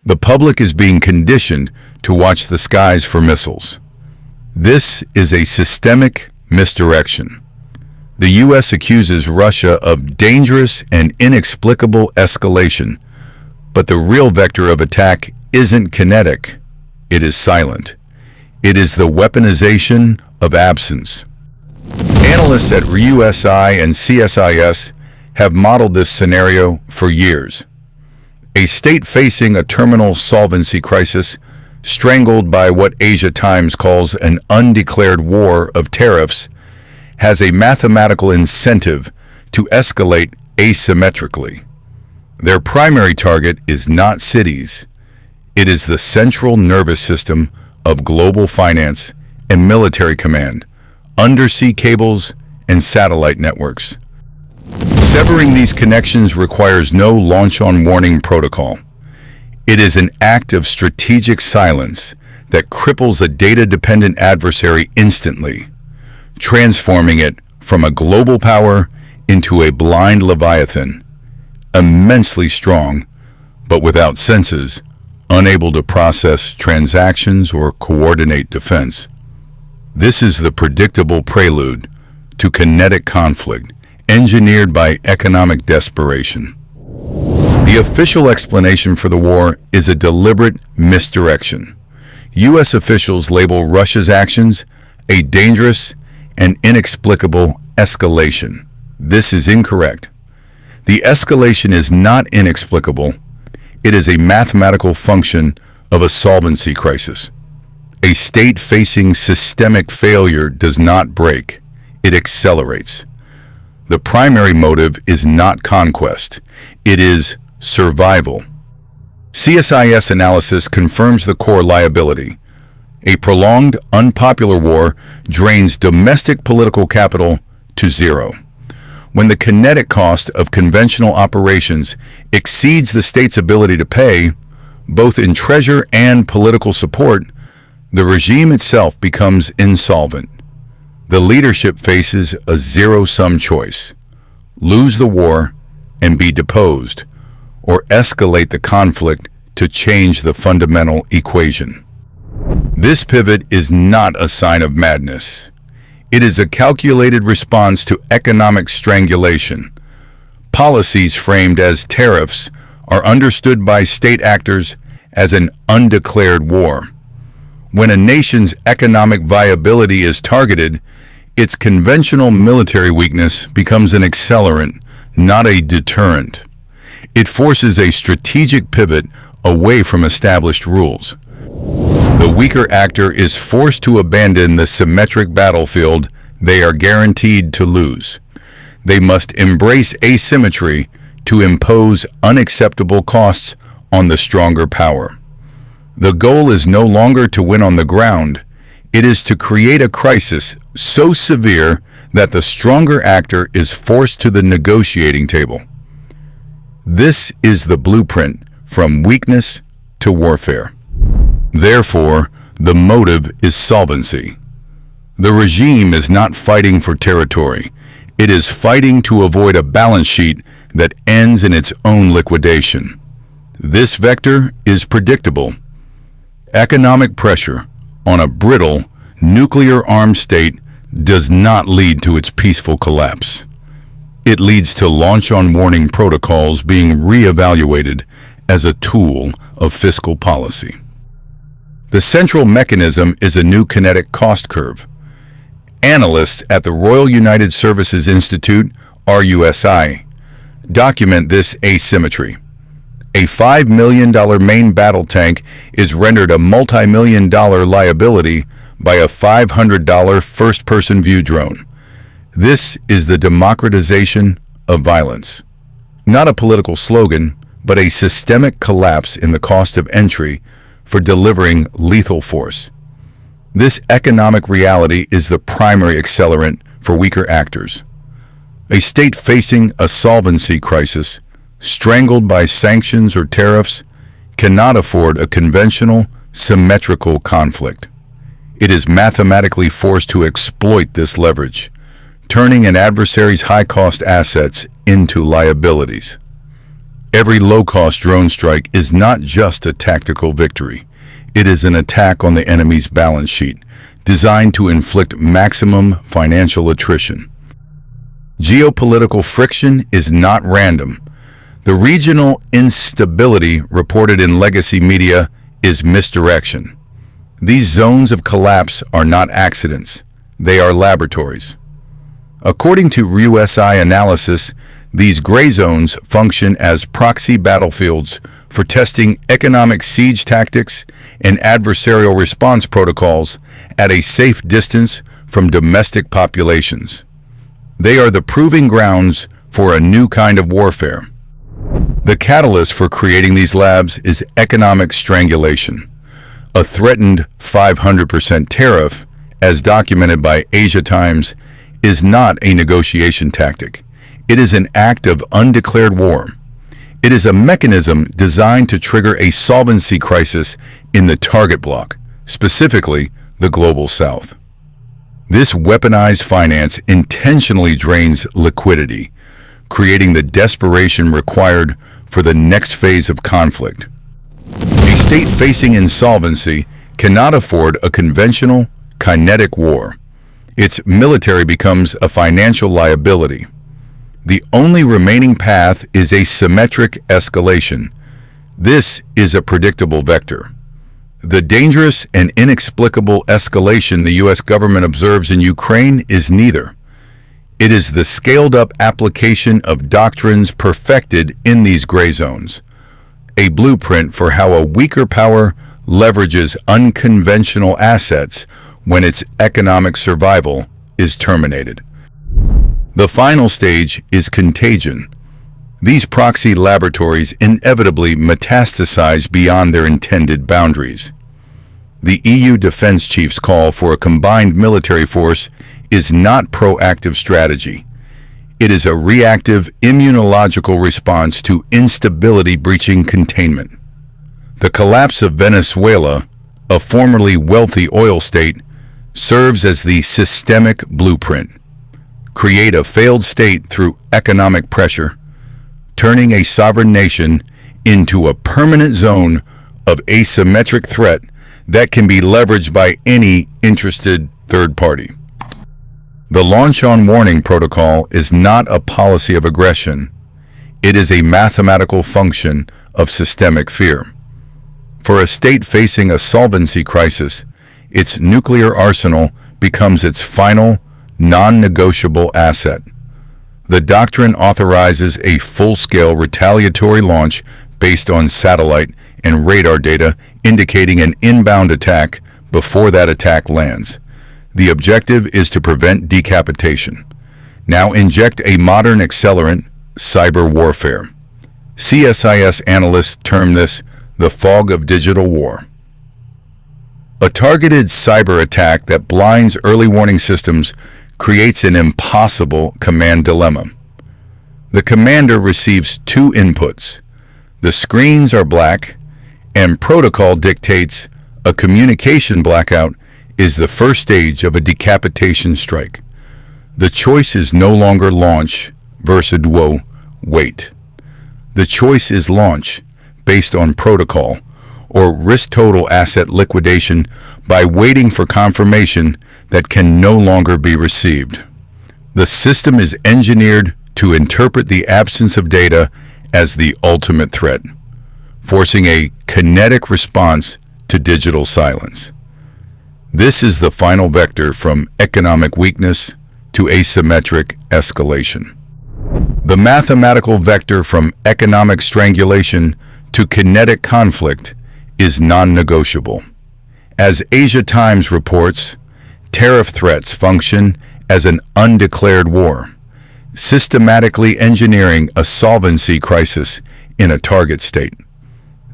The public is being conditioned to watch the skies for missiles. This is a systemic misdirection. The U.S. accuses Russia of dangerous and inexplicable escalation, but the real vector of attack isn't kinetic, it is silent. It is the weaponization of absence. Analysts at USI and CSIS have modeled this scenario for years. A state facing a terminal solvency crisis, strangled by what Asia Times calls an undeclared war of tariffs, has a mathematical incentive to escalate asymmetrically. Their primary target is not cities. It is the central nervous system of global finance and military command, undersea cables, and satellite networks. Severing these connections requires no launch-on-warning protocol. It is an act of strategic silence that cripples a data-dependent adversary instantly, transforming it from a global power into a blind leviathan, immensely strong, but without senses, unable to process transactions or coordinate defense. This is the predictable prelude to kinetic conflict engineered by economic desperation. The official explanation for the war is a deliberate misdirection. U.S. officials label Russia's actions a dangerous and inexplicable escalation. This is incorrect. The escalation is not inexplicable. It is a mathematical function of a solvency crisis. A state facing systemic failure does not break, it accelerates. The primary motive is not conquest, it is survival. CSIS analysis confirms the core liability. A prolonged, unpopular war drains domestic political capital to zero. When the kinetic cost of conventional operations exceeds the state's ability to pay, both in treasure and political support, the regime itself becomes insolvent. The leadership faces a zero-sum choice: lose the war and be deposed, or escalate the conflict to change the fundamental equation. This pivot is not a sign of madness. It is a calculated response to economic strangulation. Policies framed as tariffs are understood by state actors as an undeclared war. When a nation's economic viability is targeted, its conventional military weakness becomes an accelerant, not a deterrent. It forces a strategic pivot away from established rules. The weaker actor is forced to abandon the symmetric battlefield they are guaranteed to lose. They must embrace asymmetry to impose unacceptable costs on the stronger power. The goal is no longer to win on the ground. It is to create a crisis so severe that the stronger actor is forced to the negotiating table. This is the blueprint from weakness to warfare. Therefore, the motive is solvency. The regime is not fighting for territory. It is fighting to avoid a balance sheet that ends in its own liquidation. This vector is predictable. Economic pressure on a brittle, nuclear-armed state does not lead to its peaceful collapse. It leads to launch-on-warning protocols being re-evaluated as a tool of fiscal policy. The central mechanism is a new kinetic cost curve. Analysts at the Royal United Services Institute, RUSI, document this asymmetry. A $5 million main battle tank is rendered a multi-million-dollar liability by a $500 first-person view drone. This is the democratization of violence. Not a political slogan, but a systemic collapse in the cost of entry for delivering lethal force. This economic reality is the primary accelerant for weaker actors. A state facing a solvency crisis, strangled by sanctions or tariffs, cannot afford a conventional, symmetrical conflict. It is mathematically forced to exploit this leverage, turning an adversary's high-cost assets into liabilities. Every low-cost drone strike is not just a tactical victory. It is an attack on the enemy's balance sheet, designed to inflict maximum financial attrition. Geopolitical friction is not random. The regional instability reported in legacy media is misdirection. These zones of collapse are not accidents. They are laboratories. According to USI analysis, these gray zones function as proxy battlefields for testing economic siege tactics and adversarial response protocols at a safe distance from domestic populations. They are the proving grounds for a new kind of warfare. The catalyst for creating these labs is economic strangulation. A threatened 500% tariff, as documented by Asia Times, is not a negotiation tactic. It is an act of undeclared war. It is a mechanism designed to trigger a solvency crisis in the target bloc, specifically the Global South. This weaponized finance intentionally drains liquidity, creating the desperation required for the next phase of conflict. A state facing insolvency cannot afford a conventional, kinetic war. Its military becomes a financial liability. The only remaining path is asymmetric escalation. This is a predictable vector. The dangerous and inexplicable escalation the U.S. government observes in Ukraine is neither. It is the scaled-up application of doctrines perfected in these gray zones, a blueprint for how a weaker power leverages unconventional assets when its economic survival is terminated. The final stage is contagion. These proxy laboratories inevitably metastasize beyond their intended boundaries. The EU defense chief's call for a combined military force is not proactive strategy. It is a reactive immunological response to instability breaching containment. The collapse of Venezuela, a formerly wealthy oil state, serves as the systemic blueprint. Create a failed state through economic pressure, turning a sovereign nation into a permanent zone of asymmetric threat that can be leveraged by any interested third party. The Launch on Warning Protocol is not a policy of aggression. It is a mathematical function of systemic fear. For a state facing a solvency crisis, its nuclear arsenal becomes its final, non-negotiable asset. The doctrine authorizes a full-scale retaliatory launch based on satellite and radar data indicating an inbound attack before that attack lands. The objective is to prevent decapitation. Now inject a modern accelerant, cyber warfare. CSIS analysts term this the fog of digital war. A targeted cyber attack that blinds early warning systems creates an impossible command dilemma. The commander receives two inputs. The screens are black, and protocol dictates a communication blackout is the first stage of a decapitation strike. The choice is no longer launch versus wait. The choice is launch based on protocol or risk total asset liquidation by waiting for confirmation that can no longer be received. The system is engineered to interpret the absence of data as the ultimate threat, forcing a kinetic response to digital silence. This is the final vector from economic weakness to asymmetric escalation. The mathematical vector from economic strangulation to kinetic conflict is non-negotiable. As Asia Times reports, tariff threats function as an undeclared war, systematically engineering a solvency crisis in a target state.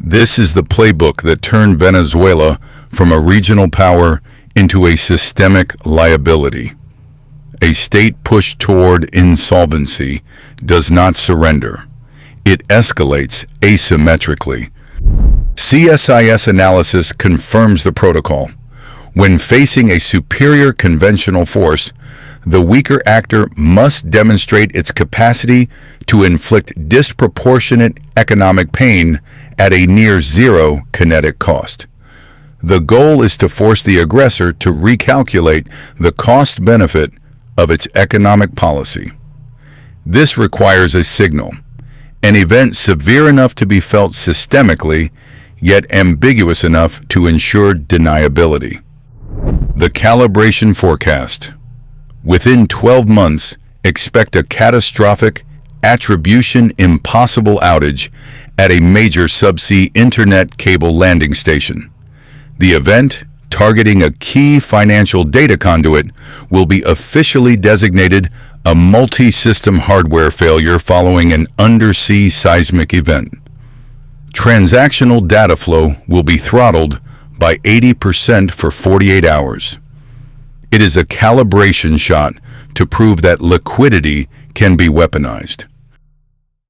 This is the playbook that turned Venezuela from a regional power into a systemic liability. A state pushed toward insolvency does not surrender. It escalates asymmetrically. CSIS analysis confirms the protocol. When facing a superior conventional force, The weaker actor must demonstrate its capacity to inflict disproportionate economic pain at a near zero kinetic cost. The goal is to force the aggressor to recalculate the cost-benefit of its economic policy. This requires a signal, an event severe enough to be felt systemically, yet ambiguous enough to ensure deniability. The calibration forecast. Within 12 months, expect a catastrophic, attribution-impossible outage at a major subsea internet cable landing station. The event, targeting a key financial data conduit, will be officially designated a multi-system hardware failure following an undersea seismic event. Transactional data flow will be throttled by 80% for 48 hours. It is a calibration shot to prove that liquidity can be weaponized.